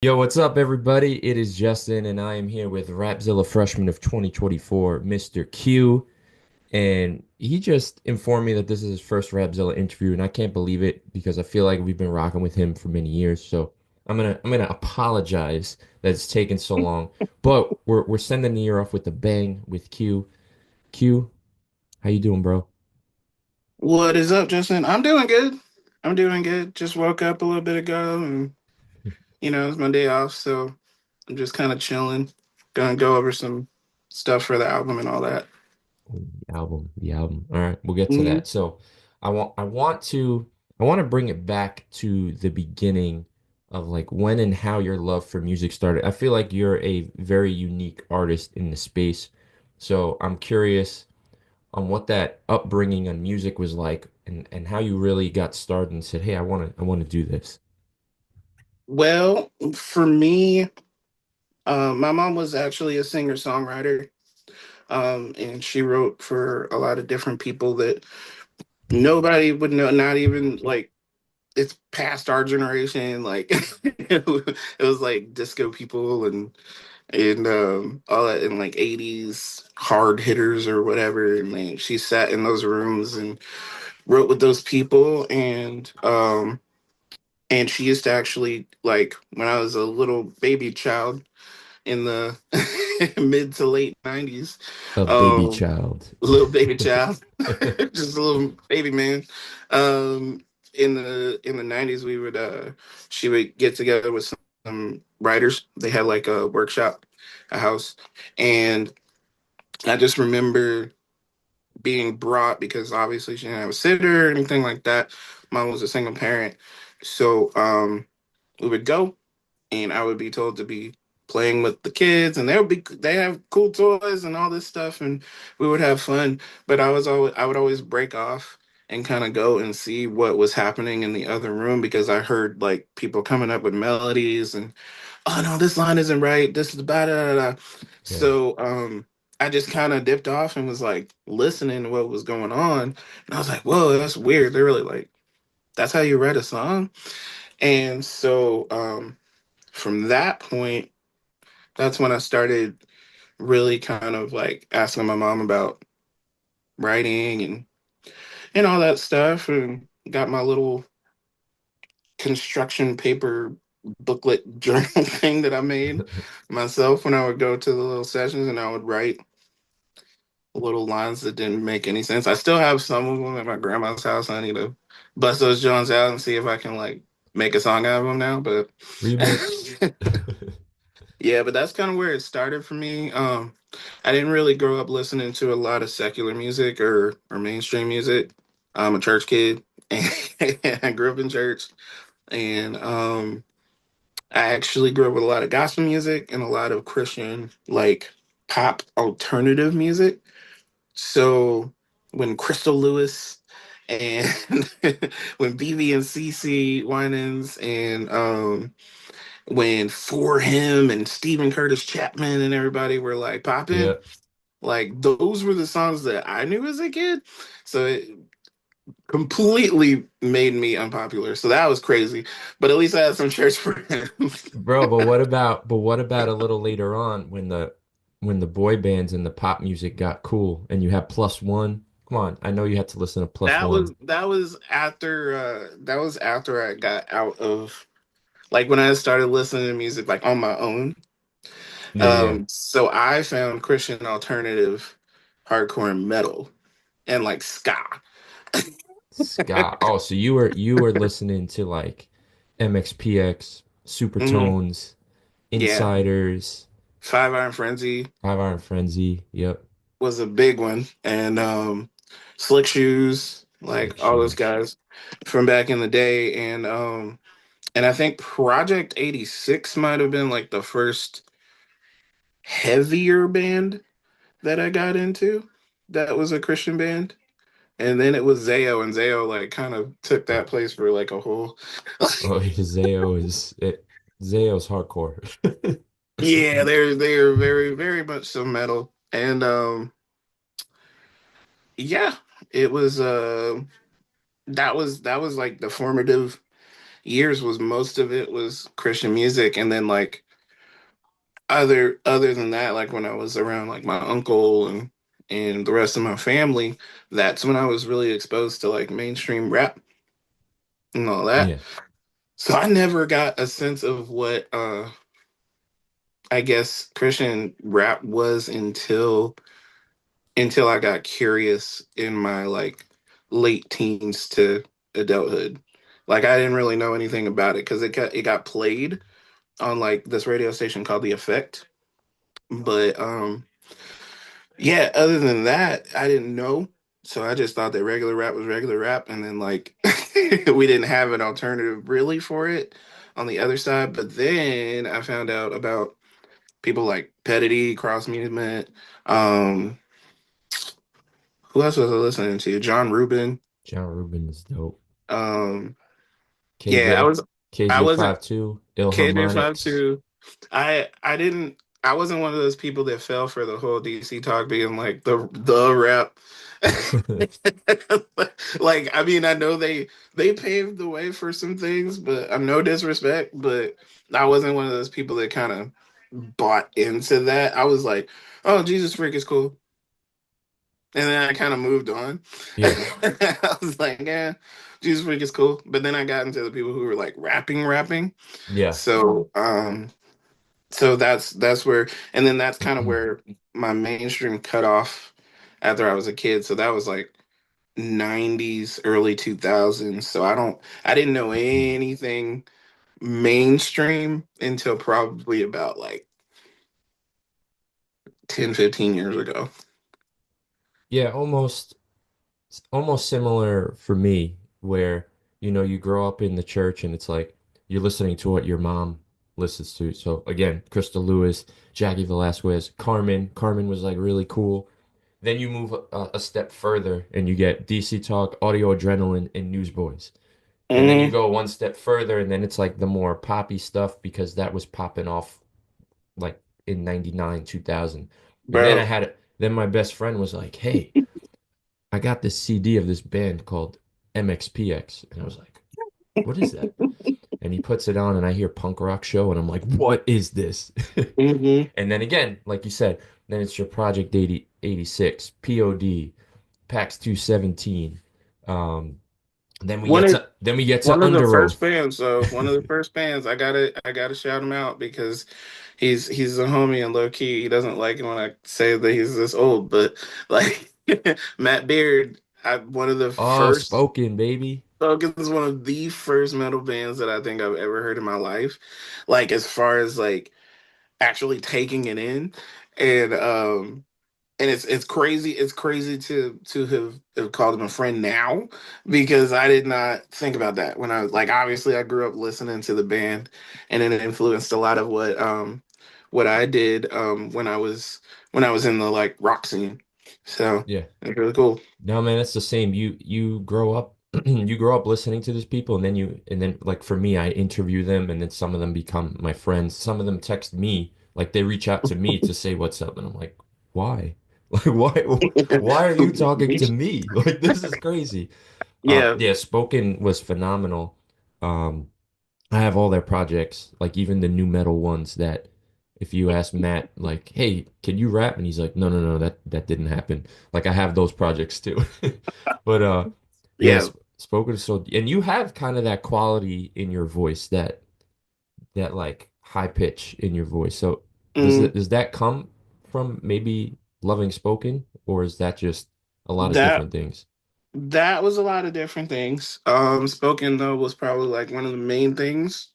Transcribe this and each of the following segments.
Yo, what's up, everybody? It is Justin, and I am here with Rapzilla Freshman of 2024, Mr. Q. And he just informed me that this is his first Rapzilla interview, and I can't believe it because I feel like we've been rocking with him for many years. So I'm gonna apologize that it's taken so long. But we're sending the year off with a bang with Q. Q, how you doing, bro? What is up, Justin? I'm doing good. I'm doing good. Just woke up a little bit ago and it's my day off, so I'm just kind of chilling. Gonna go over some stuff for the album and all that. The album. All right, we'll get to hmm that. So I want to bring it back to the beginning of like when and how your love for music started. I feel like you're a very unique artist in the space. So I'm curious on what that upbringing on music was like and how you really got started and said, "Hey, I want to do this." Well, for me, my mom was actually a singer-songwriter, and she wrote for a lot of different people that nobody would know, not even like it's past our generation. Like it was like disco people and all that in like 80s hard hitters or whatever, and like she sat in those rooms and wrote with those people, and she used to actually, like, when I was a little baby child in the mid to late 90s, A baby um child. little baby child, just a little baby man, in the 90s, we would she would get together with some writers. They had like a workshop, a house, and I just remember being brought, because obviously she didn't have a sitter or anything like that. Mom was a single parent, so we would go, and I would be told to be playing with the kids, and they have cool toys and all this stuff, and we would have fun. But I would always break off and kind of go and see what was happening in the other room, because I heard like people coming up with melodies and, oh no, this line isn't right, this is bad, da, da, da. Yeah. So I just kind of dipped off and was like listening to what was going on, and I was like, whoa, that's weird. They're really like, that's how you write a song. And so from that point, that's when I started really kind of like asking my mom about writing and all that stuff, and got my little construction paper booklet journal thing that I made myself when I would go to the little sessions, and I would write little lines that didn't make any sense. I still have some of them at my grandma's house. I need to bust those Jones out and see if I can like make a song out of them now. But Remix. yeah, but that's kind of where it started for me. I didn't really grow up listening to a lot of secular music or mainstream music. I'm a church kid, and I grew up in church, and I actually grew up with a lot of gospel music and a lot of Christian, like, pop alternative music. So when Crystal Lewis and when BB and CC Winans and when For Him and Stephen Curtis Chapman and everybody were like popping, Yeah. like those were the songs that I knew as a kid. So it completely made me unpopular. So that was crazy. But at least I had some church friends. Bro, but what about a little later on when the boy bands and the pop music got cool and you had plus one? Come on, I know you had to listen to plus one. That was after I got out of, like, when I started listening to music like on my own. Yeah, yeah. So I found Christian alternative hardcore and metal and like ska. Scott. Oh, so you were listening to like MXPX, hmm Supertones, Yeah. Insiders, Five Iron Frenzy Five Iron Frenzy. Yep. was a big one. And Slick Shoes, like Slick all those Shoes. guys from back in the day. And I think Project 86 might have been like the first heavier band that I got into that was a Christian band. And then it was Zayo, and Zayo like kind of took that place for like a whole. Oh, Zayo is it. Zayo's hardcore. Yeah, they're very very much so metal, and yeah, it was that was like the formative years was most of it was Christian music, and then like other than that, like when I was around like my uncle and the rest of my family, that's when I was really exposed to like mainstream rap and all that. Yeah. So I never got a sense of what I guess Christian rap was until I got curious in my like late teens to adulthood. Like I didn't really know anything about it because it got played on like this radio station called The Effect. But yeah, other than that, I didn't know. So I just thought that regular rap was regular rap, and then like we didn't have an alternative really for it on the other side. But then I found out about people like Pedity, Cross Movement. Um, who else was I listening to? John Rubin. John Rubin is dope. Um, yeah, KJ, I wasn't KJ52, Ill Harmonics. KJ52. I didn't I wasn't one of those people that fell for the whole DC talk being like the rap. Like I mean I know they paved the way for some things, but I'm no disrespect, but I wasn't one of those people that kind of bought into that. I was like, oh, Jesus Freak is cool. And then I kind of moved on. Yeah. I was like, yeah, Jesus Freak is cool. But then I got into the people who were like rapping. Yeah. So so that's where, and then that's kind of where my mainstream cut off after I was a kid. So that was like 90s, early 2000s. So I didn't know anything mainstream until probably about like 10, 15 years ago. Yeah, almost similar for me, where you grow up in the church and it's like you're listening to what your mom listens to. So again, Crystal Lewis, Jackie Velasquez, Carmen. Carmen was like really cool. Then you move a step further and you get DC Talk, Audio Adrenaline, and Newsboys. And then you Mm, go one step further and then it's like the more poppy stuff because that was popping off like in 99, 2000. And then bro. then my best friend was like, "Hey, I got this CD of this band called MXPX." And I was like, "What is that?" And he puts it on and I hear punk rock show and I'm like, "What is this?" Hmm. And then again, like you said, then it's your Project 86, POD, PAX 217. Um, One of then we get to one of the Under first Oath. bands, so one of the first bands, I gotta shout him out because he's a homie and low key. He doesn't like it when I say that he's this old, but like Matt Beard, one of the Oh, first. Spoken, baby. Focus is one of the first metal bands that I think I've ever heard in my life. Like as far as like actually taking it in, and and it's crazy. It's crazy to have called him a friend now because I did not think about that when I was like obviously I grew up listening to the band, and it influenced a lot of what I did when I was in the like rock scene. So Yeah. it's really cool. No, man, it's the same. You grow up you grow up listening to these people and then like for me, I interview them and then some of them become my friends. Some of them text me, like they reach out to me to say what's up and I'm like, "Why? Like why are you talking to me? Like this is crazy." Yeah, Yeah, Spoken was phenomenal. Um I have all their projects, like even the new metal ones that if you ask Matt, like, hey, can you rap? And he's like, no, no, no, that didn't happen. Like I have those projects too. But yeah. spoken so and you have kind of that quality in your voice, that like high pitch in your voice. So Mm. does that come from maybe loving spoken, or is that just a lot of That different things? that was a lot of different things. Spoken though was probably like one of the main things.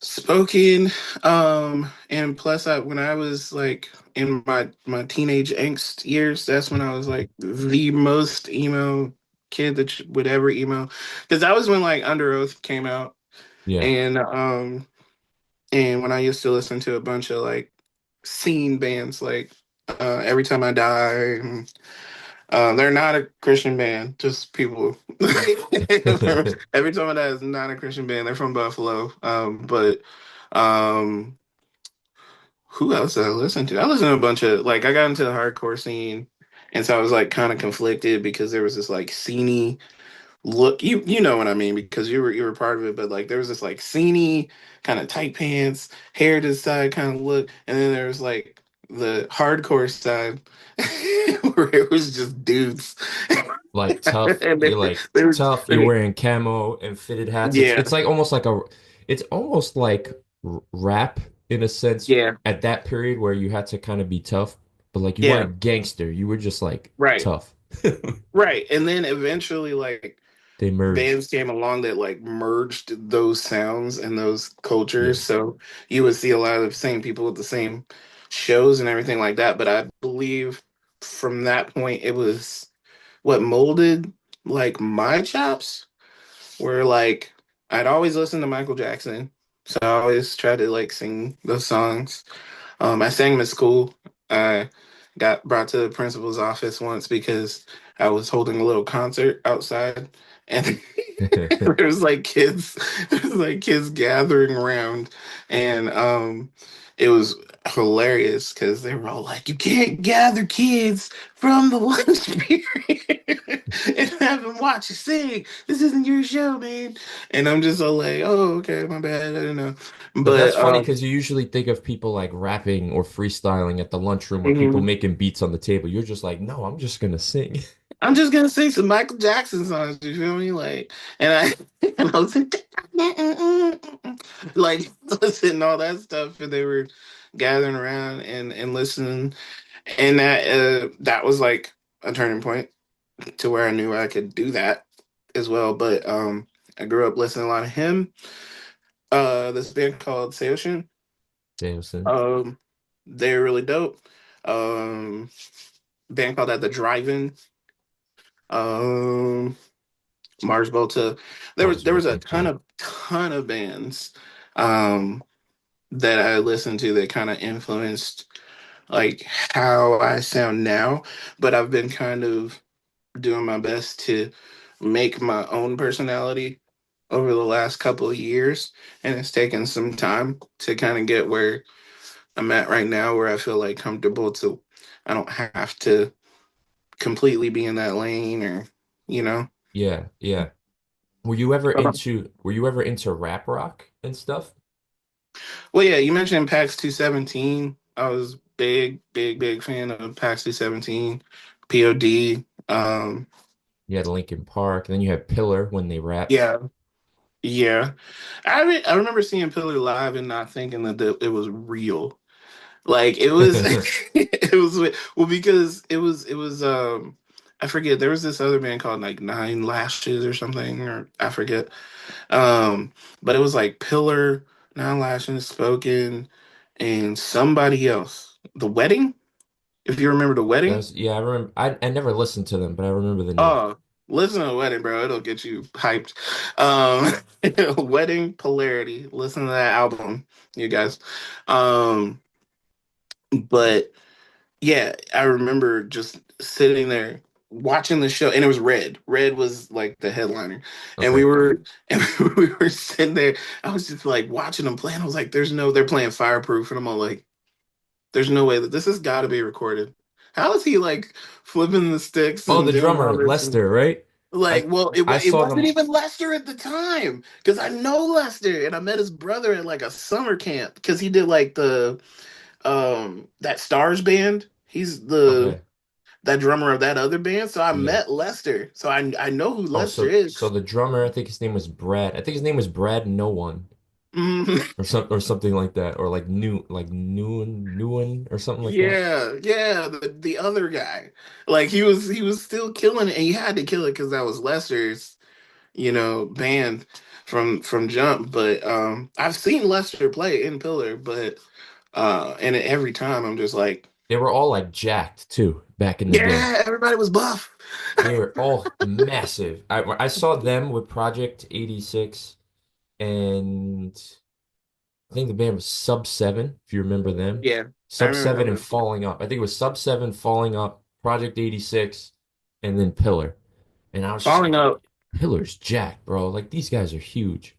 Spoken, and plus when I was like in my teenage angst years, that's when I was like the most emo kid that would ever emo, because that was when like Under Oath came out, Yeah. and when I used to listen to a bunch of like scene bands like Every Time I Die. They're not a Christian band, just people. Every Time I Die is not a Christian band. They're from Buffalo. But um, who else did I listen to? I listened to a bunch of like I got into the hardcore scene, and so I was like kind of conflicted because there was this like sceney look. You know what I mean because you were part of it. But like there was this like sceney kind of tight pants, hair to the side kind of look, and then there was like the hardcore side where it was just dudes. Like tough, And you're like they were, tough, you're wearing camo and fitted hats. It's yeah, it's like almost like a it's almost like rap in a sense yeah, at that period where you had to kind of be tough, but like you yeah, weren't gangster, you were just like right, tough. right. And then eventually, like They merged. bands came along that like merged those sounds and those Yeah. cultures. So you would see a lot of the same people at the same shows and everything like that. But I believe from that point, it was what molded like my chops were like I'd always listen to Michael Jackson. So I always tried to like sing those songs. I sang them at school. I got brought to the principal's office once because I was holding a little concert outside, and there was like kids, there was like kids gathering around, and it was hilarious because they were all like, "You can't gather kids from the lunch period and have them watch you sing. This isn't your show, man." And I'm just all like, "Oh, okay, my bad. I don't know." But But that's funny because you usually think of people like rapping or freestyling at the lunchroom or people mhm. making beats on the table. You're just like, no, I'm just gonna sing. I'm just gonna sing some Michael Jackson songs. You feel me? Like, and I and I was like listening all that stuff, and they were gathering around and listening, and that was like a turning point to where I knew I could do that as well. But I grew up listening a lot of him. This band called Seoshin. Jameson. Um, they're really dope. Um, band called that the Drive-In. Um, Mars Volta. Mars There was Volta, a okay. ton of bands um that I listened to that kind of influenced like how I sound now, but I've been kind of doing my best to make my own personality over the last couple of years, and it's taken some time to kind of get where I'm at right now where I feel like comfortable to I don't have to completely be in that lane or you know. Yeah, yeah. Were you ever into rap rock and stuff? Well, yeah, you mentioned PAX 217. I was big fan of PAX 217, POD. You had Linkin Park, and then you had Pillar when they rapped. Yeah, yeah. I remember seeing Pillar live and not thinking that it was real. Like it was, it was well because it was I forget there was this other band called like Nine Lashes or something or I forget. But it was like Pillar, Nine Lashes, Spoken, and somebody else. The Wedding, if you remember The Wedding. That's yeah, I remember I never listened to them, but I remember the name. Oh, listen to The Wedding, bro. It'll get you hyped. Wedding Polarity. Listen to that album, you guys. Um, but yeah, I remember just sitting there watching the show, and it was Red. Red was like the headliner, and we Okay. were and we were sitting there. I was just like watching them play, and I was like, "There's no." They're playing Fireproof, and I'm all like, "There's no way that this has got to be recorded." How is he like flipping the sticks Oh, and the doing all drummer, this? And, Lester, right? like, I well, I it saw wasn't them. even Lester at the time because I know Lester, and I met his brother at like a summer camp because he did like the that Stars band. He's the Okay. that drummer of that other band. So I Yeah. met Lester. So I know who Oh, Lester so is. the drummer, I think his name was Brad. I think his name was Brad No One Mhm. or something like that, or like Newen or something like that. Yeah, yeah, the other guy. Like he was still killing it, and he had to kill it because that was Lester's, band from Jump. But I've seen Lester play in Pillar, but and every time I'm just like, They were all like jacked too back in the day. yeah, everybody was buff. They were all massive. I saw them with Project 86 and I think the band was Sub 7, if you remember them. Yeah, I Sub remember 7 and that one. Falling Up. I think it was Sub 7, Falling Up, Project 86, and then Pillar. And I was just Falling like, up. Pillar's jacked, bro. Like these guys are huge.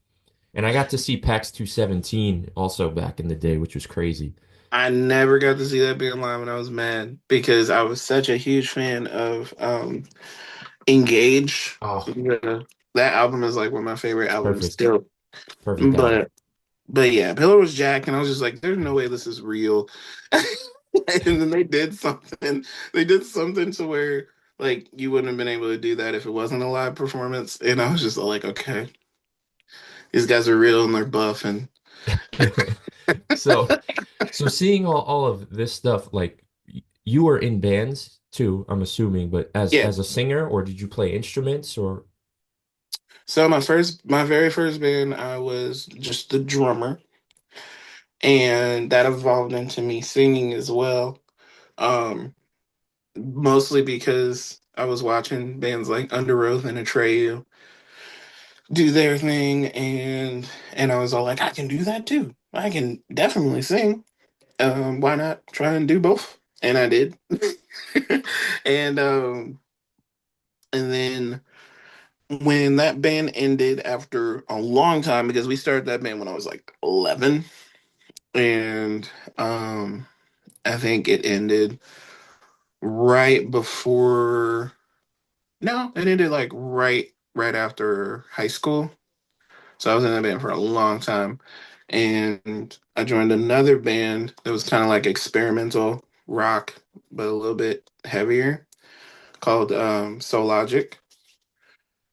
And I got to see PAX 217 also back in the day, which was crazy. I never got to see that band live, and I was mad because I was such a huge fan of Engage. Oh, Yeah, that album is like one of my favorite albums perfect. still. Perfect album. But yeah, Pillow was Jack, and I was just like, there's no way this is real. And then they did something. They did something to where like you wouldn't have been able to do that if it wasn't a live performance. And I was just like, okay, these guys are real and they're buff. And So, so seeing all of this stuff, like you were in bands too, I'm assuming, but yeah, as a singer, or did you play instruments or so my very first band, I was just the drummer, and that evolved into me singing as well. Um, Mostly because I was watching bands like Under Oath and Atreyu do their thing, and I was all like, I can do that too. I can definitely sing. Why not try and do both? And I did. and and then when that band ended after a long time, because we started that band when I was like 11, and I think it ended right before. No, it ended like right after high school. So I was in that band for a long time. And I joined another band that was kind of like experimental rock, but a little bit heavier, called Soul Logic.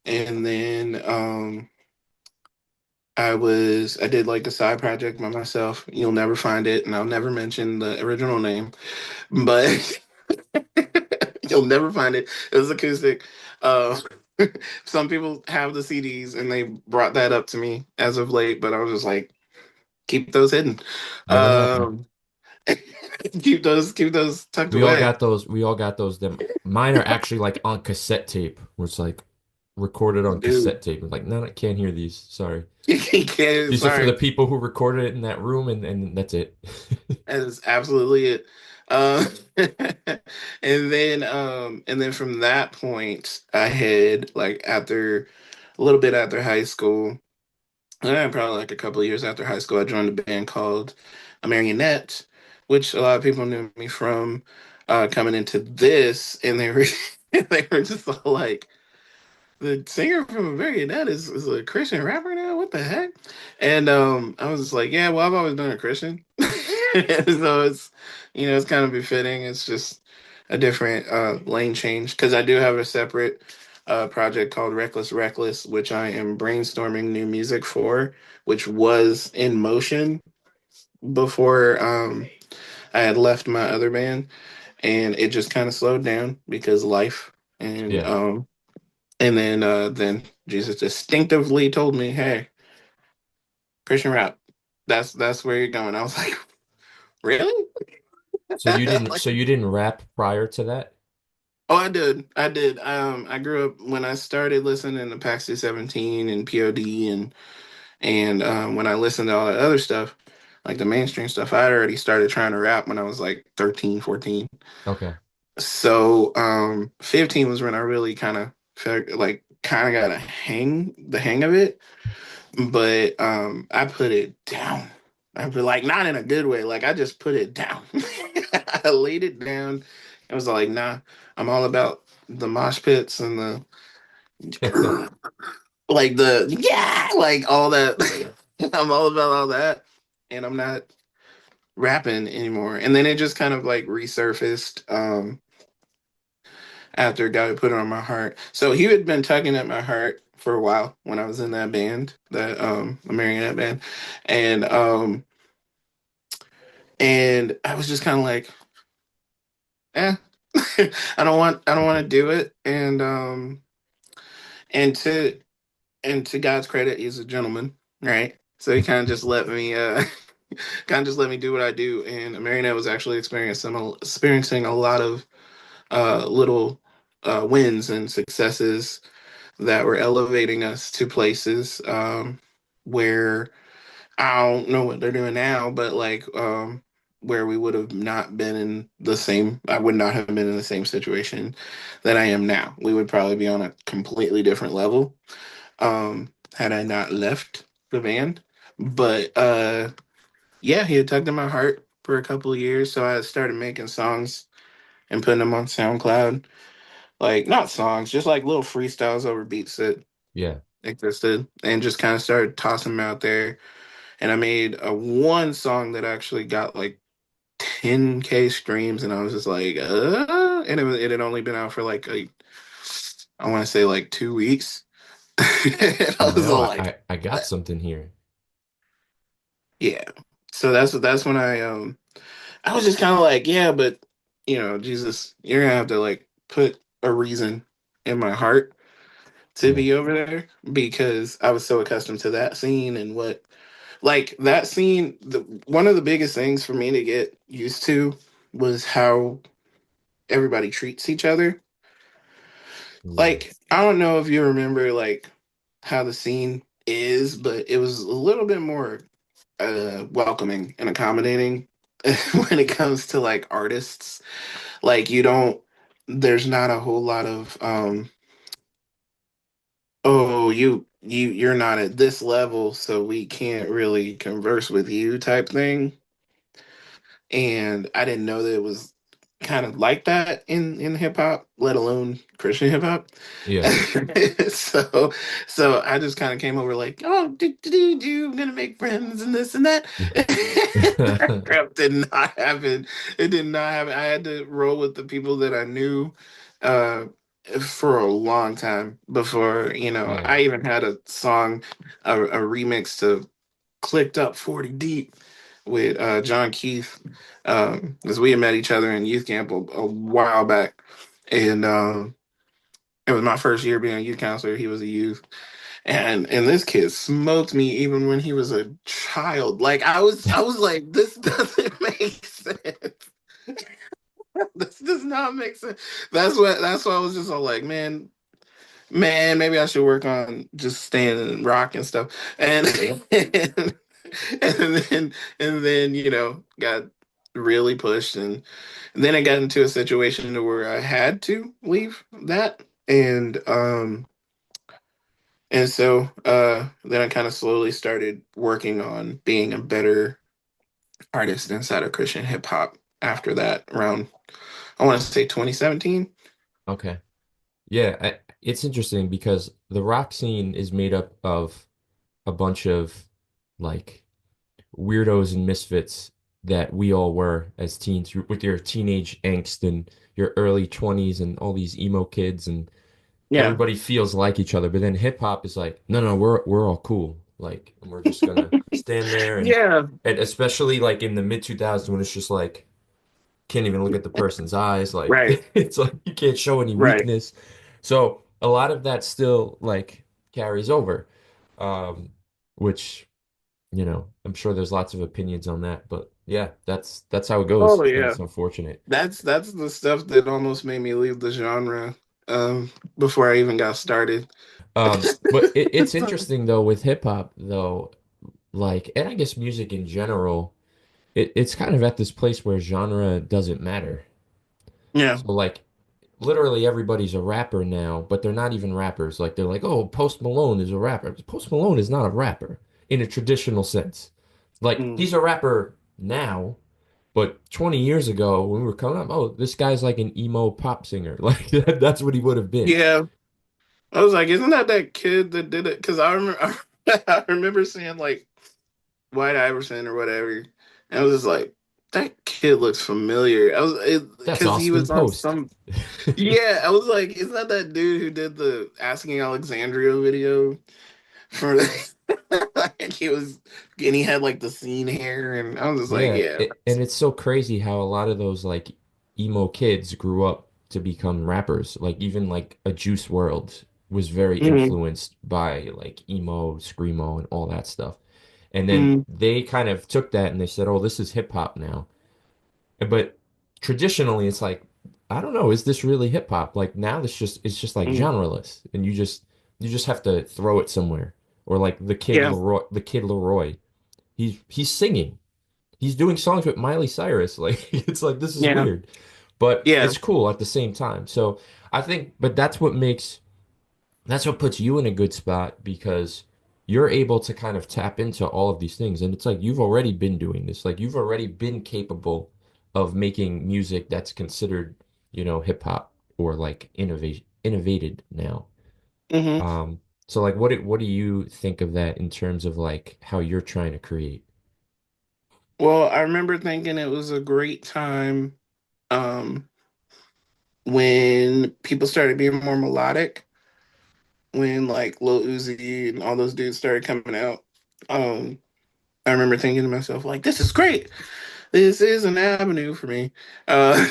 And then I did like a side project by myself. You'll never find it, and I'll never mention the original name, but you'll never find it. It was acoustic. Uh, some people have the CDs, and they brought that up to me as of late, but I was just like, keep those hidden. never happened? Um, keep those tucked We all away, got those. We all got those. Them mine are actually like on cassette tape, where it's like recorded on dude. cassette tape. I'm like, no, I can't hear these. Sorry. These are for Sorry, the people who recorded it in that room, and that's it. that is absolutely it. Uh, and then from that point, I had like after a little bit after high school, probably like a couple of years after high school, I joined a band called a Marionette, which a lot of people knew me from coming into this, and they were they were just all like, the singer from American Dad is a Christian rapper now. What the heck? And I was just like, yeah, well, I've always been a Christian, so it's it's kind of befitting. It's just a different lane change because I do have a separate project called Reckless Reckless, which I am brainstorming new music for, which was in motion before I had left my other band, and it just kind of slowed down because life and Yeah. then Jesus distinctively told me, "Hey, Christian rap, that's where you're going." I was like, "Really?" So you didn't. Like, So you didn't rap prior to that? oh, I did, I did. I grew up when I started listening to Paxi 17 and POD, and when I listened to all that other stuff, like the mainstream stuff, I had already started trying to rap when I was like 13, 14. Okay. So 15 was when I really kind of got the hang of it. But I put it down. I put like not in a good way. Like I just put it down. I laid it down. I was like, nah, I'm all about the mosh pits and the like the yeah, like all that. I'm all about all that, and I'm not rapping anymore. And then it just kind of like resurfaced after God put it on my heart. So he had been tugging at my heart for a while when I was in that band, that a marionette band, and I was just kind of like, eh, I don't want to do it. And to God's credit, he's a gentleman, right? So he kind of just let me kind of just let me do what I do. And Marionette was actually experiencing a lot of little wins and successes that were elevating us to places where I don't know what they're doing now, but like where we would have not been in the same, I would not have been in the same situation that I am now. We would probably be on a completely different level had I not left the band. But yeah, he had tugged in my heart for a couple of years, so I started making songs and putting them on SoundCloud. like not songs, just like little freestyles over beats that Yeah. existed, and just kind of started tossing them out there. And I made a one song that actually got like 10K streams, and I was just like, and it had only been out for like I want to say like 2 weeks. And I Oh was no, all I, like, I I got something here. yeah. So that's when I was just kind of like, yeah, but Jesus, you're gonna have to like put a reason in my heart to Yeah. be over there, because I was so accustomed to that scene and what like that scene. One of the biggest things for me to get used to was how everybody treats each other. Yeah. Like, I don't know if you remember like how the scene is, but it was a little bit more welcoming and accommodating when it comes to like artists. Like, you don't there's not a whole lot of oh, you're not at this level, so we can't really converse with you type thing. And I didn't know that it was kind of like that in hip hop, let alone Christian hip hop. Yeah. so so I just kind of came over like, oh, I'm gonna make friends and this and that. That crap did not happen. It did not happen. I had to roll with the people that I knew uh for a long time before, Yeah. I even had a song, a remix to Clicked Up 40 Deep with John Keith, because we had met each other in youth camp a while back, and it was my first year being a youth counselor. He was a youth, and this kid smoked me even when he was a child. Like, I was like, this doesn't make sense. This does not make sense. That's why I was just all like, man, maybe I should work on just staying in rock and stuff. And and then got really pushed, and then I got into a situation to where I had to leave that. And so then I kind of slowly started working on being a better artist inside of Christian hip hop after that, around I want to say 2017. Okay. Yeah, it's interesting because the rock scene is made up of a bunch of like weirdos and misfits that we all were as teens with your teenage angst and your early 20s and all these emo kids and Yeah. everybody feels like each other. But then hip hop is like, no, no, we're all cool. Like, and we're just gonna stand there Yeah. and especially like in the mid 2000s when it's just like can't even look at the person's eyes. Like Right. it's like you can't show any Right. weakness. So a lot of that still like carries over, um, which I'm sure there's lots of opinions on that, but yeah, that's how it goes, Oh and yeah. it's unfortunate. That's the stuff that almost made me leave the genre before I even got started. But it's interesting though with hip hop though, like, and I guess music in general, it's kind of at this place where genre doesn't matter. Yeah. So like literally everybody's a rapper now, but they're not even rappers. Like they're like, oh, Post Malone is a rapper. Post Malone is not a rapper in a traditional sense. Like Mm. he's a rapper now, but 20 years ago when we were coming up, oh, this guy's like an emo pop singer. Like that's what he would have been. Yeah. I was like, isn't that kid that did it? Because I remember, I remember seeing like White Iverson or whatever, and I was just like, that kid looks familiar. I was That's because he Austin was on Post. some. Yeah, I was like, isn't that dude who did the Asking Alexandria video for? Like, he was, and he had like the scene hair, and I was just like, Yeah, yeah, and it's so crazy how a lot of those like emo kids grew up to become rappers. Like even like a Juice World was very mm, influenced by like emo, screamo, and all that stuff. And then mm, they kind of took that and they said, "Oh, this is hip hop now." But traditionally, it's like, I don't know, is this really hip hop? Like now, it's just like mm. genreless, and you just have to throw it somewhere. Or like Yeah, The Kid Leroy, he's singing. He's doing songs with Miley Cyrus. Like it's like this is yeah, weird, but yeah, it's cool at the same time. So I think, but that's what puts you in a good spot because you're able to kind of tap into all of these things. And it's like you've already been doing this. Like you've already been capable of making music that's considered, hip hop. or like innovated now. Hmm. So like what do you think of that in terms of like how you're trying to create? Well, I remember thinking it was a great time um, when people started being more melodic, when like Lil Uzi and all those dudes started coming out. Um, I remember thinking to myself, like, this is great. This is an avenue for me. Uh,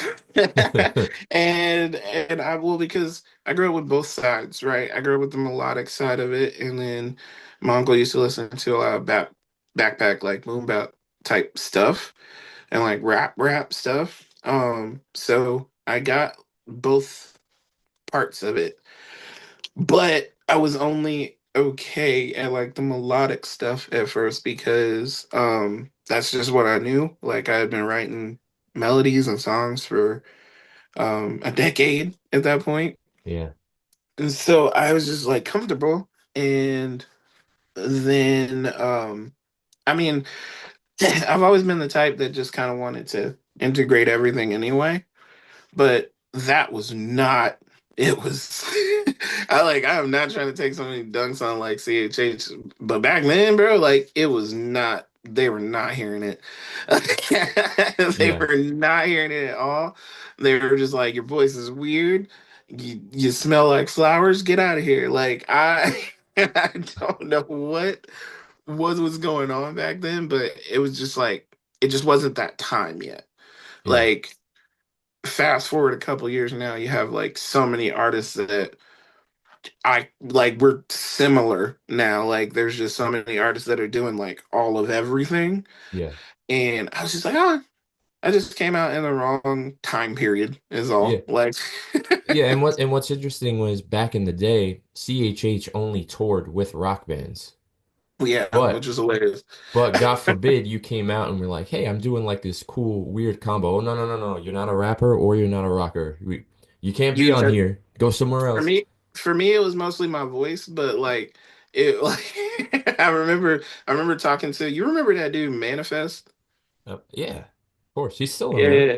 and I will, because I grew up with both sides, right? I grew up with the melodic side of it, and then my uncle used to listen to a lot of backpack like boom bap type stuff and like rap stuff. So I got both parts of it, but I was only okay at like the melodic stuff at first because that's just what I knew. Like I had been writing melodies and songs for a decade at that point. Yeah. And so I was just like comfortable. And then I mean I've always been the type that just kind of wanted to integrate everything anyway. But that was not. It was. I am not trying to take so many dunks on like CHH, but back then, bro, like it was not. They were not hearing it. They Yeah. were not hearing it at all. They were just like, your voice is weird. You smell like flowers. Get out of here. Like I, I don't know what was going on back then, but it was just like it just wasn't that time yet. Yeah. Like fast forward a couple years now, you have like so many artists that I like we're similar now. Like there's just so many artists that are doing like all of everything. Yeah. And I was just like, oh, I just came out in the wrong time period is Yeah. all. Like Yeah, and what's interesting was back in the day, CHH only toured with rock bands. yeah, But which is hilarious. but God forbid you came out and were like, "Hey, I'm doing like this cool weird combo." Oh, no, no, no, no. You're not a rapper or you're not a rocker. You can't be You on here. Go somewhere for else. me for me it was mostly my voice, but like it like I remember talking to you remember that dude Manifest? Yeah. Of course. He's still around. Yeah.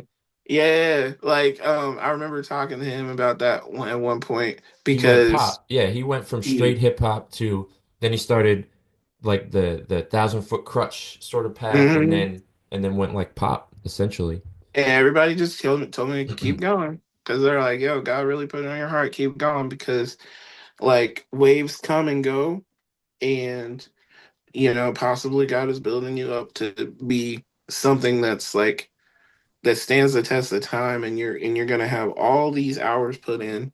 Yeah. Like, I remember talking to him about that one at one point He went because pop. Yeah, he went from straight he, hip hop to then he started like the 1,000 foot crutch sort of path mhm. and then went like pop essentially. And everybody just told me to keep going because they're like, yo, God really put it on your heart, keep going because like waves come and go, and possibly God is building you up to be something that's like that stands the test of time, and you're gonna have all these hours put in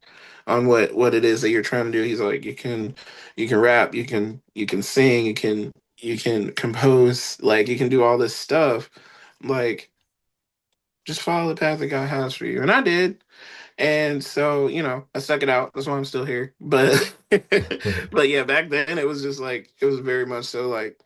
on what it is that you're trying to do. He's like, you can rap, you can sing, you can compose, like you can do all this stuff. Like just follow the path that God has for you. And I did. And so, I stuck it out. That's why I'm still here. But but yeah, back then it was just like it was very much so like,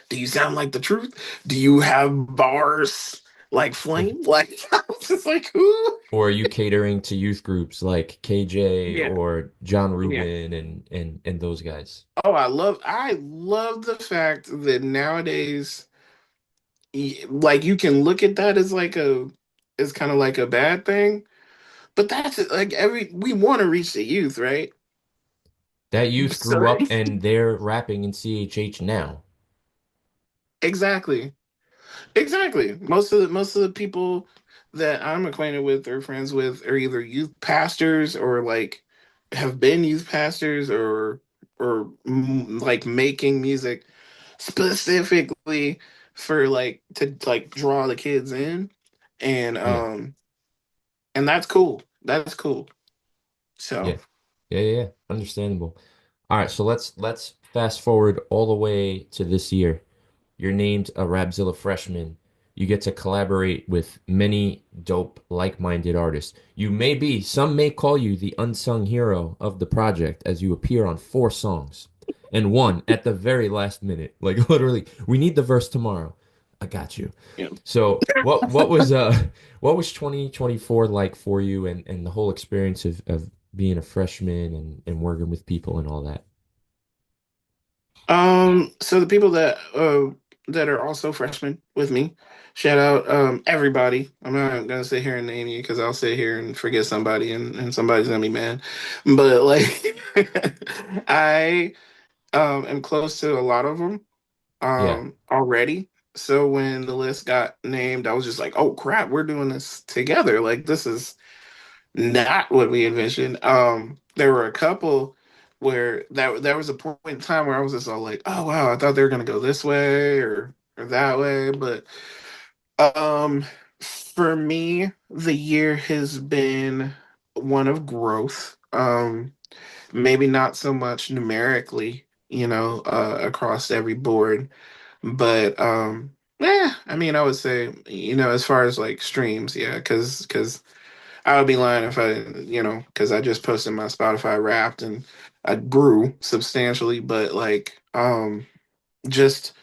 do you sound like the truth? Do you have bars like flame? Like I was just like, who? Or are you catering to youth groups like KJ Yeah, or John yeah. Rubin and those guys? Oh, I love the fact that nowadays, like you can look at that as like as kind of like a bad thing, but that's like we want to reach the youth, right? That youth So grew up and they're rapping in CHH now. exactly. Exactly. Most of the people that I'm acquainted with or friends with are either youth pastors or like have been youth pastors or like making music specifically for like to like draw the kids in, and Yeah. um and that's cool. That's cool. So Yeah. Yeah, yeah, yeah. Understandable. All right, so let's fast forward all the way to this year. You're named a Rapzilla Freshman. You get to collaborate with many dope, like-minded artists. Some may call you the unsung hero of the project as you appear on 4 songs and one at the very last minute. Like literally, we need the verse tomorrow. I got you. yeah. So what was 2024 like for you and the whole experience of being a freshman and working with people and all that? So the people that are also freshmen with me. Shout out everybody. I'm not gonna sit here and name you because I'll sit here and forget somebody and somebody's gonna be mad. But like I am close to a lot of them Yeah. already. So when the list got named, I was just like, oh crap, we're doing this together. Like this is not what we envisioned. There were a couple where that there was a point in time where I was just all like, oh wow, I thought they were gonna go this way or that way. But for me, the year has been one of growth. Maybe not so much numerically, across every board, but yeah, I mean, I would say, as far as like streams, yeah, because I would be lying if I didn't, because I just posted my Spotify Wrapped and I grew substantially, but like just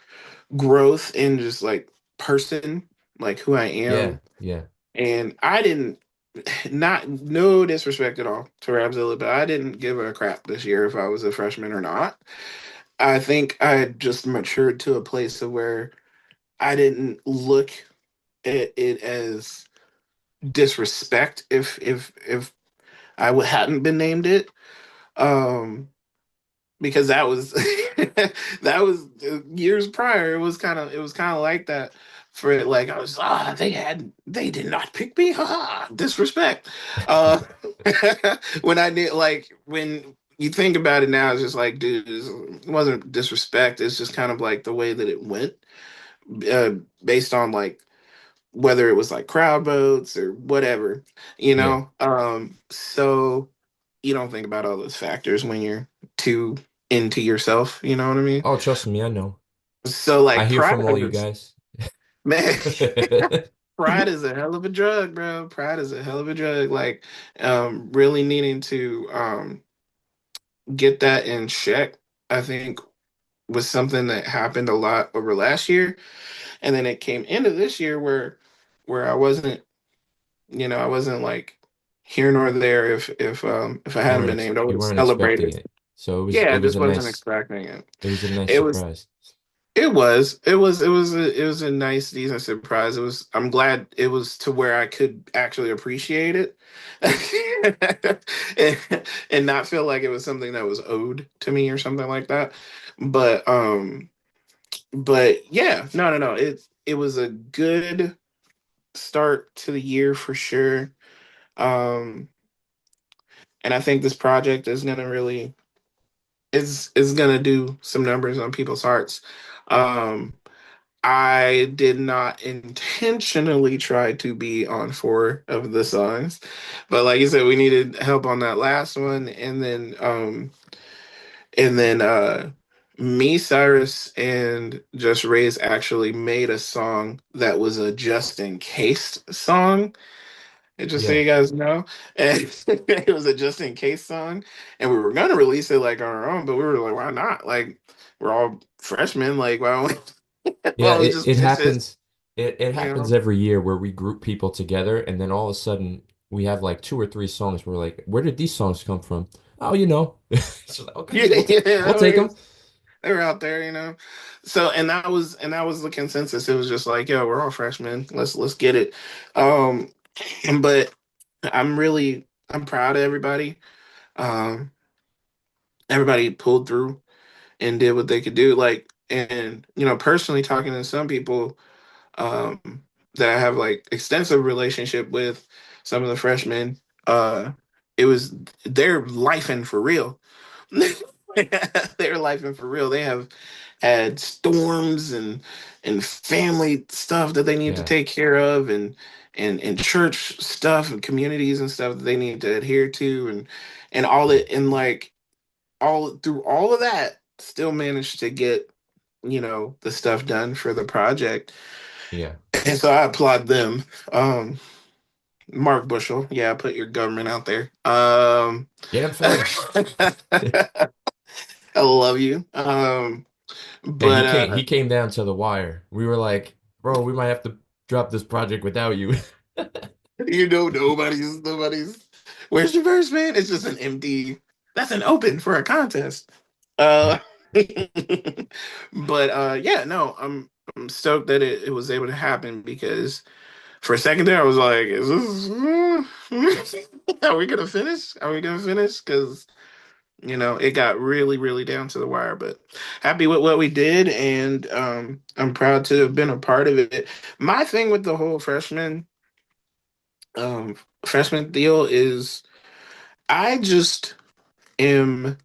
growth in just like person, like who I Yeah. am. Yeah. And I didn't not no disrespect at all to Rapzilla, but I didn't give a crap this year if I was a freshman or not. I think I had just matured to a place of where I didn't look at it as disrespect if hadn't been named it. Um, because that was that was years prior. It was kind of like that for it. Like I was they did not pick me. Ha disrespect. Uh, when I did like when you think about it now, it's just like dude, it wasn't disrespect. It's just kind of like the way that it went, uh, based on like whether it was like crowd votes or whatever, Yeah. So you don't think about all those factors when you're too into yourself, you know what I mean? Oh, trust me, I know. So I like hear pride from all you is guys. man, pride is a hell of a drug, bro. Pride is a hell of a drug. Like really needing to get that in check, I think was something that happened a lot over last year. And then it came into this year where I wasn't like here nor there if I hadn't been named. I would You have weren't expecting celebrated. it. So Yeah, I it was just a wasn't nice expecting it. it was a nice It was surprise. it was a nice, decent surprise. I'm glad it was to where I could actually appreciate it. and not feel like it was something that was owed to me or something like that. But yeah, no. It was a good start to the year for sure. Um and I think this project is gonna do some numbers on people's hearts. Um, I did not intentionally try to be on four of the songs, but like you said, we needed help on that last one, and then me, Cyrus, and Just Ray's actually made a song that was a just in case song. And just so Yeah. you guys know, and it was a just in case song, and we were gonna release it like on our own, but we were like, why not? Like we're all freshmen, like why don't why Yeah, don't we just it pitch this? happens. It You happens know? every year where we group people together and then all of a sudden we have like two or three songs. We're like, where did these songs come from? Oh, you know. So, okay, Yeah, we'll yeah. I take mean, them. they were out there. So, and that was the consensus. It was just like, yo, we're all freshmen. Let's get it. Um, but I'm proud of everybody. Um, everybody pulled through and did what they could do. Like, and personally talking to some people that I have like extensive relationship with, some of the freshmen, it was their life and for real. Their life and for real. They have had storms and family stuff that they need to Yeah. take care of and church stuff and communities and stuff that they need to adhere to and all it and like all through all of that still managed to get the stuff done for the project, Yeah. and so I applaud them. um Mark Bushel, yeah, put your government out there. Get him feds. I love you. And But he came down to the wire. We were like, bro, we might have to drop this project without you. nobody's where's your verse, man? It's just an empty, that's an open for a contest. uh but yeah, no, I'm stoked that it was able to happen because for a second there I was like, is this are we gonna finish? Are we gonna finish? Because it got really, really down to the wire, but happy with what we did, and I'm proud to have been a part of it. My thing with the whole um, freshman deal is I just am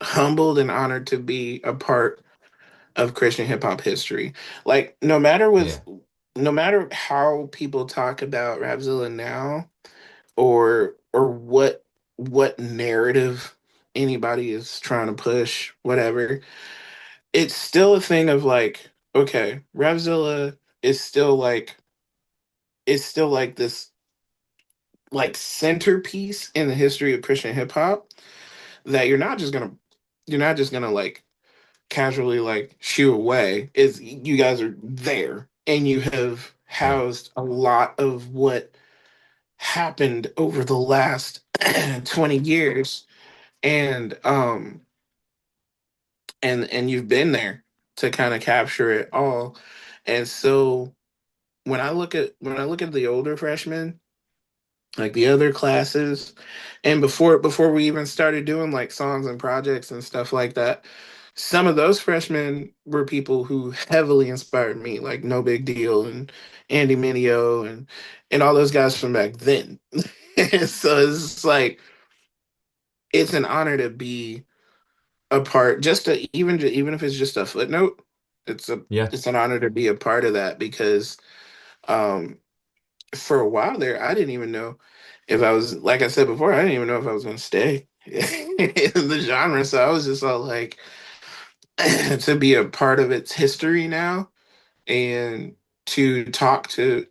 humbled and honored to be a part of Christian hip hop history. Like Yeah. no matter how people talk about Rapzilla now, or what narrative anybody is trying to push, whatever, it's still a thing of like, okay, Rapzilla is still like it's still like this like centerpiece in the history of Christian hip hop that you're not just gonna like casually like shoo away. Is you guys are there and you have Right. housed a lot of what happened over the last 20 years, and and you've been there to kind of capture it all. And so when I look at the older freshmen, like the other classes, and before we even started doing like songs and projects and stuff like that, some of those freshmen were people who heavily inspired me, like No Big Deal and Andy Mineo and all those guys from back then. So it's like it's an honor to be a part, just to even if it's just a footnote. It's a Yeah. it's an honor to be a part of that because um for a while there, I didn't even know if I was, like I said before, I didn't even know if I was going to stay in the genre. So I was just all like, to be a part of its history now, and to talk to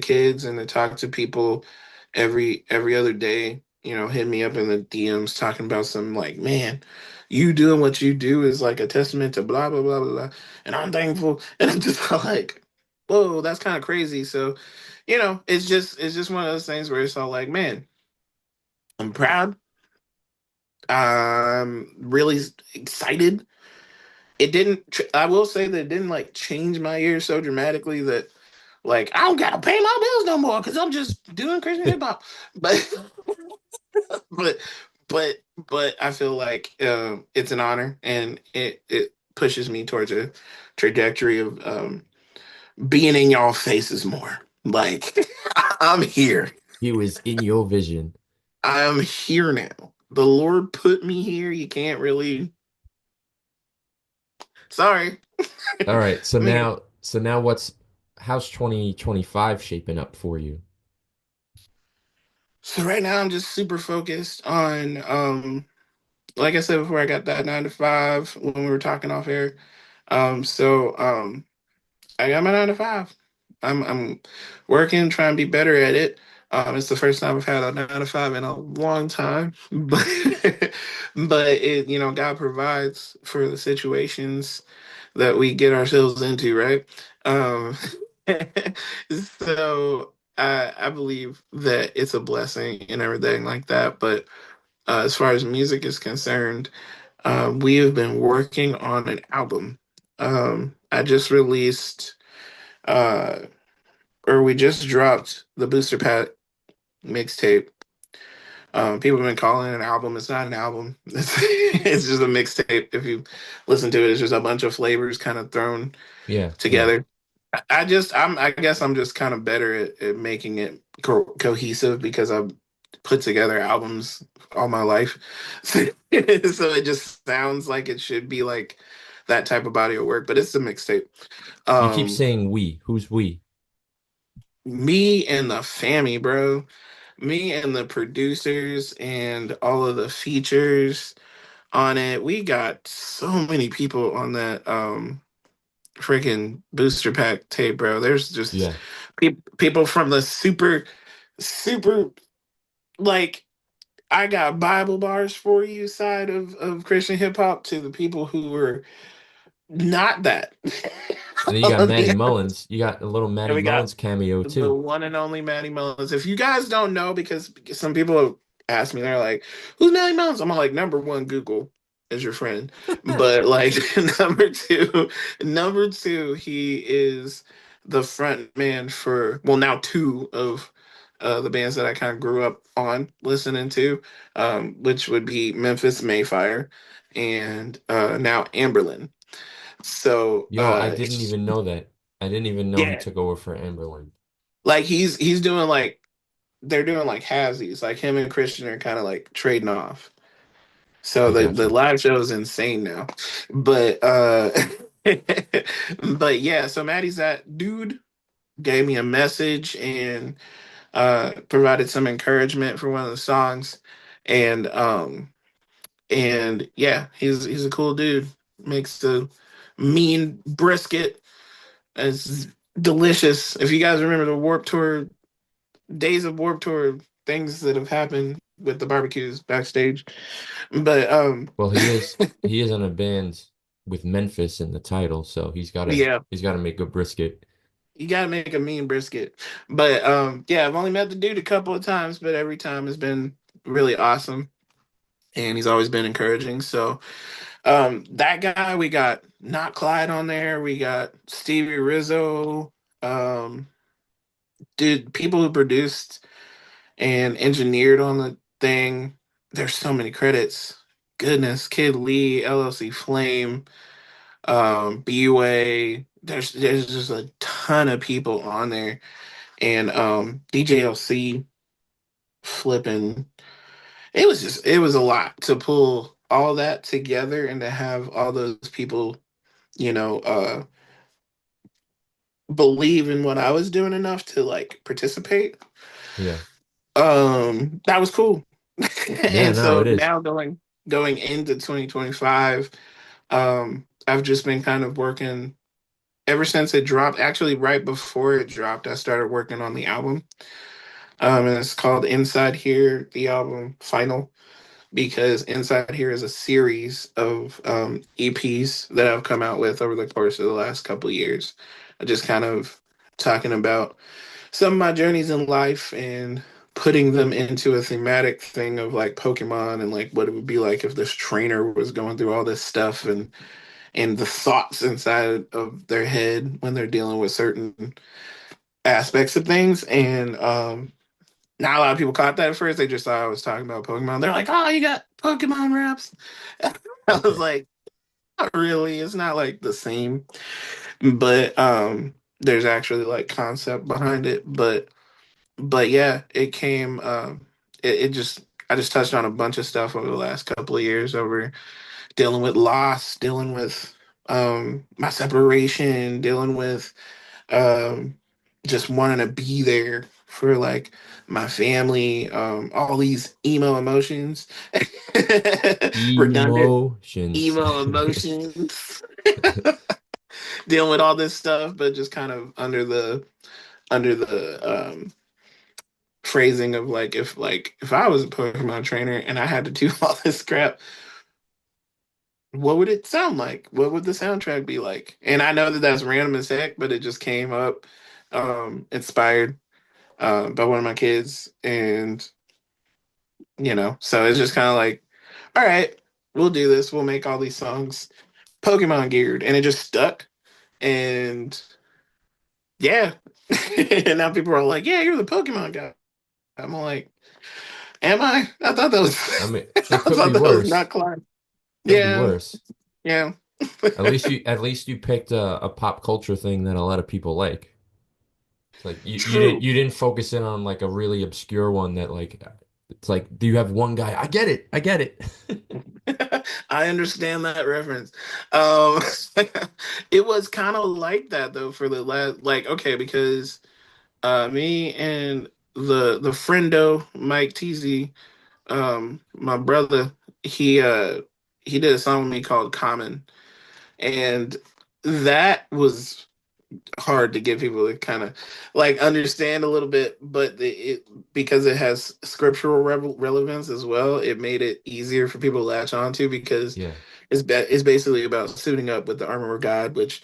kids and to talk to people every other day, hit me up in the DMs talking about some like, man, you doing what you do is like a testament to blah blah blah blah blah, and I'm thankful, and I'm just all like, whoa, that's kind of crazy. So, it's just one of those things where it's all like, man, I'm proud. I'm really excited. I will say that it didn't like change my year so dramatically that like I don't gotta pay my bills no more because I'm just doing Christian hip hop. But but but but I feel like it's an honor, and it pushes me towards a trajectory of being in y'all faces more. Like I'm here. He was in your vision. I'm here now. The Lord put me here. You can't really. Sorry. All right. I'm here. So now how's 2025 shaping up for you? So right now I'm just super focused on like I said before, I got that 9 to 5 when we were talking off air. So I got my 9 to 5. I'm working, trying to be better at it. It's the first time I've had a 9 to 5 in a long time, but God provides for the situations that we get ourselves into, right? Um, so I believe that it's a blessing and everything like that. But as far as music is concerned, we have been working on an album. I just released, uh, or we just dropped the Booster Pack mixtape. People have been calling it an album. It's not an album. It's just a mixtape. If you listen to it, it's just a bunch of flavors kind of thrown Yeah, yeah. together. I guess I'm just kind of better at making it cohesive because I've put together albums all my life. So it just sounds like it should be like that type of body of work, but it's a mixtape. You keep Um, saying we. Who's we? Me and the family, bro. Me and the producers and all of the features on it. We got so many people on that freaking booster pack tape, bro. There's just Yeah. people from the super like, I got Bible bars for you side of Christian hip hop to the people who were not that. And then you got Maddie Mullins. You got a little And Maddie we got Mullins cameo the too. one and only Maddie Mullins. If you guys don't know, because some people have asked me, they're like, "Who's Maddie Mullins?" I'm like, number one, Google. as your friend. But like number two, he is the front man for, well, now two of the bands that I kind of grew up on listening to, which would be Memphis Mayfire and now Amberlin. So Yo, I didn't even know that. I didn't even know he yeah, took over for Amberlin. like he's doing like, they're doing like halvesies, like him and Christian are kind of like trading off. So I the gotcha. live show is insane now. But but yeah, so Maddie's that dude, gave me a message and provided some encouragement for one of the songs. And yeah, he's a cool dude. Makes the mean brisket. It's delicious. If you guys remember the Warp Tour days of Warp Tour, things that have happened with the barbecues backstage. But Well, he is on a band with Memphis in the title, so he's gotta yeah, he's gotta make a brisket. you gotta make a mean brisket. But yeah, I've only met the dude a couple of times, but every time has been really awesome. And he's always been encouraging. So that guy, we got Not Clyde on there, we got Stevie Rizzo, um, dude, people who produced and engineered on the thing. There's so many credits. Goodness, Kid Lee, LLC Flame, BUA. There's just a ton of people on there, and DJLC flipping. It was a lot to pull all that together and to have all those people, you know, believe in what I was doing enough to like participate. Yeah. That was cool. Yeah, And no, so it is. now going into 2025, I've just been kind of working ever since it dropped. Actually, right before it dropped, I started working on the album. And it's called Inside Here, the album final, because Inside Here is a series of EPs that I've come out with over the course of the last couple of years. Just kind of talking about some of my journeys in life and putting them into a thematic thing of like Pokemon and like what it would be like if this trainer was going through all this stuff and the thoughts inside of their head when they're dealing with certain aspects of things. And not a lot of people caught that at first. They just thought I was talking about Pokemon. They're like, "Oh, you got Pokemon raps." I was like, "Not really. It's not like the same." But there's actually like concept behind it. But yeah, it came. It just, I just touched on a bunch of stuff over the last couple of years, over dealing with loss, dealing with my separation, dealing with um, just wanting to be there for like my family, all these emo emotions, redundant Emotions. emo emotions, dealing with all this stuff, but just kind of under the phrasing of like if I was a Pokemon trainer and I had to do all this crap, what would it sound like? What would the soundtrack be like? And I know that that's random as heck, but it just came up, inspired by one of my kids, and so it's just kind of like, all right, we'll do this. We'll make all these songs Pokemon geared, and it just stuck. And yeah, and now people are like, yeah, you're the Pokemon guy. I'm like, am I? I thought that was, I mean, I it could be thought that was worse. not Clark. Could be Yeah, worse. yeah. At least you picked a pop culture thing that a lot of people like. It's like you didn't True. you didn't focus in on like a really obscure one that like it's like do you have one guy? I get it. I get it. I understand that reference. Um, it was kind of like that though for the last, like, okay, because me and the friendo Mike Teasy, my brother, he uh he did a song with me called Common, and that was hard to get people to kind of like understand a little bit, but because it has scriptural relevance as well, it made it easier for people to latch onto, because Yeah. it's basically about suiting up with the armor of God, which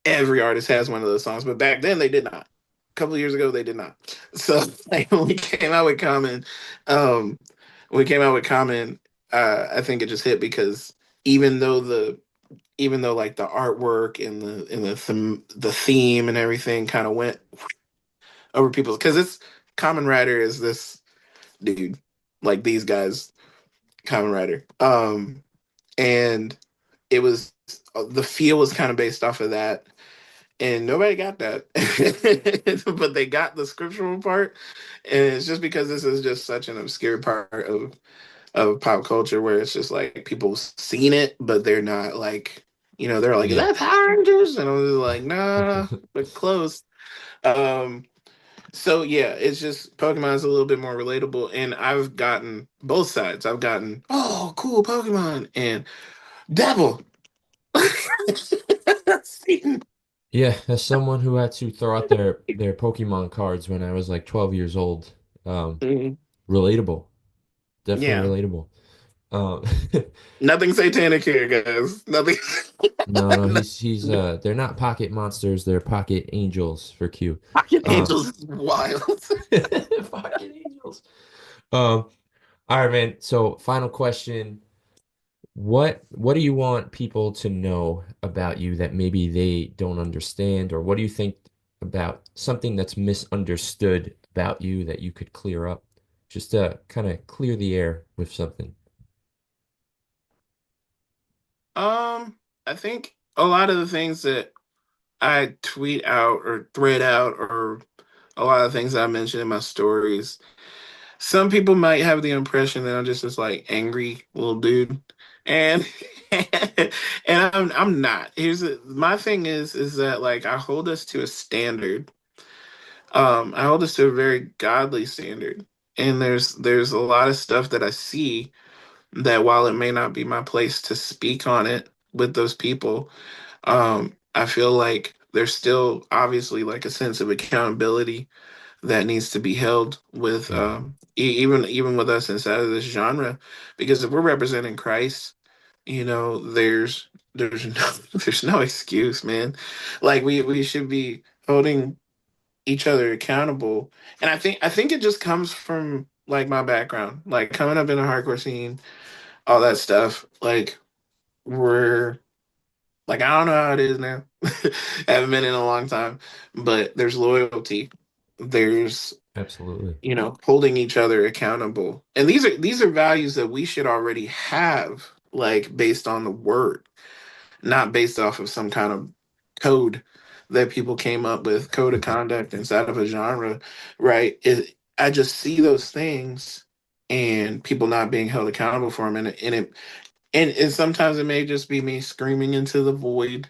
every artist has one of those songs, but back then they did not. A couple of years ago they did not. So like, when we came out with Common, um, when we came out with Common, I think it just hit because even though like the artwork and the theme and everything kind of went over people's, because it's Common Rider is this dude, like these guys, Common Rider. And it was the feel was kind of based off of that, and nobody got that, but they got the scriptural part, and it's just because this is just such an obscure part of pop culture where it's just like people seen it, but they're not like, they're like, is Yeah. that Power Rangers? And I was like, nah, but close. Um, so yeah, it's just Pokemon's a little bit more relatable, and I've gotten both sides. I've gotten, oh, cool Pokemon, and Devil. Satan. Yeah, as someone who had to throw out their Pokemon cards when I was like 12 years old, um, Mhm. relatable, definitely Yeah, relatable. Um, nothing satanic here, guys. Nothing. no, no, he's they're not pocket monsters, they're pocket angels for Q. Pocket Uh, Angels is wild. pocket angels. All right, man. So, final question. What do you want people to know about you that maybe they don't understand, or what do you think about something that's misunderstood about you that you could clear up? Just to kind of clear the air with something. I think a lot of the things that I tweet out or thread out, or a lot of things I mention in my stories, some people might have the impression that I'm just this like angry little dude, and and I'm not. My thing is that like I hold us to a standard. I hold us to a very godly standard, and there's a lot of stuff that I see that while it may not be my place to speak on it with those people, I feel like there's still obviously like a sense of accountability that needs to be held with, Yeah. even with us inside of this genre, because if we're representing Christ, there's no there's no excuse, man. Like we should be holding each other accountable, and I think it just comes from like my background, like coming up in a hardcore scene, all that stuff. Like we're like, I don't know how it is now. Haven't been in a long time, but there's loyalty. There's, Absolutely. holding each other accountable. And these are values that we should already have, like based on the word, not based off of some kind of code that people came up with, code of conduct inside of a genre, right? I just see those things and people not being held accountable for them, and sometimes it may just be me screaming into the void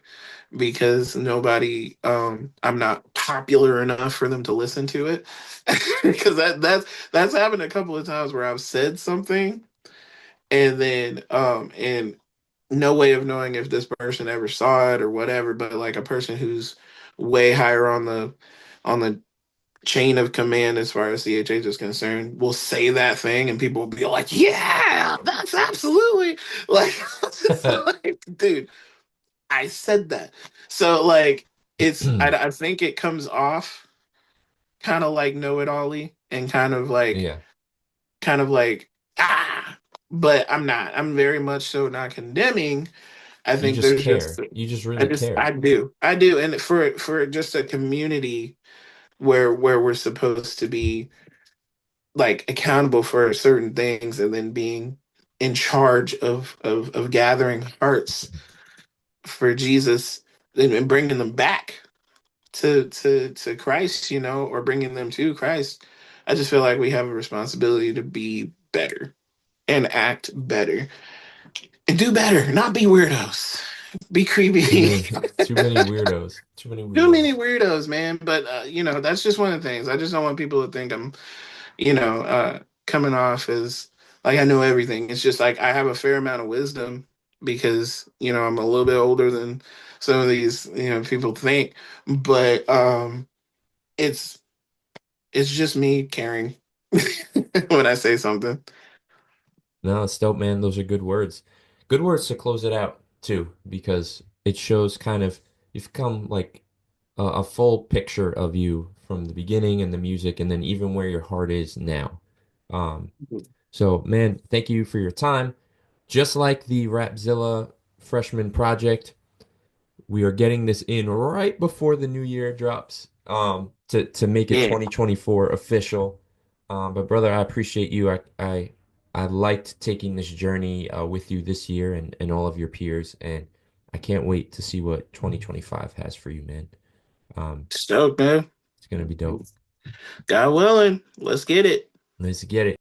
because I'm not popular enough for them to listen to it. Because that's happened a couple of times where I've said something, and then and no way of knowing if this person ever saw it or whatever, but like a person who's way higher on the chain of command as far as CHH is concerned will say that thing, and people will be like, yeah, that's absolutely like, just like, dude, I said that. So like I think it comes off kind of like know-it-all-y, and Yeah. kind of like, ah, but I'm not. I'm very much so not condemning. I You think just there's just care. You just really care. I do, and for just a community where we're supposed to be like accountable for certain things, and then being in charge of gathering hearts for Jesus, and bringing them back to Christ, or bringing them to Christ. I just feel like we have a responsibility to be better and act better and do better, not be weirdos, be creepy. Too many weirdos. Too many Too many weirdos. weirdos, man. But that's just one of the things. I just don't want people to think I'm, coming off as like I know everything. It's just like I have a fair amount of wisdom because I'm a little bit older than some of these people think. But it's it's just me caring when I say something. No, it's dope, man. Those are good words. Good words to close it out too, because it shows kind of you've come like a full picture of you from the beginning and the music, and then even where your heart is now. Um, so man, thank you for your time. just like the Rapzilla Freshman project, we are getting this in right before the new year drops, to make it Yeah, 2024 official. But brother, I appreciate you. I liked taking this journey with you this year and all of your peers, and I can't wait to see what 2025 has for you, man. stoked, man. It's gonna be dope. God willing, let's get it. Let's get it.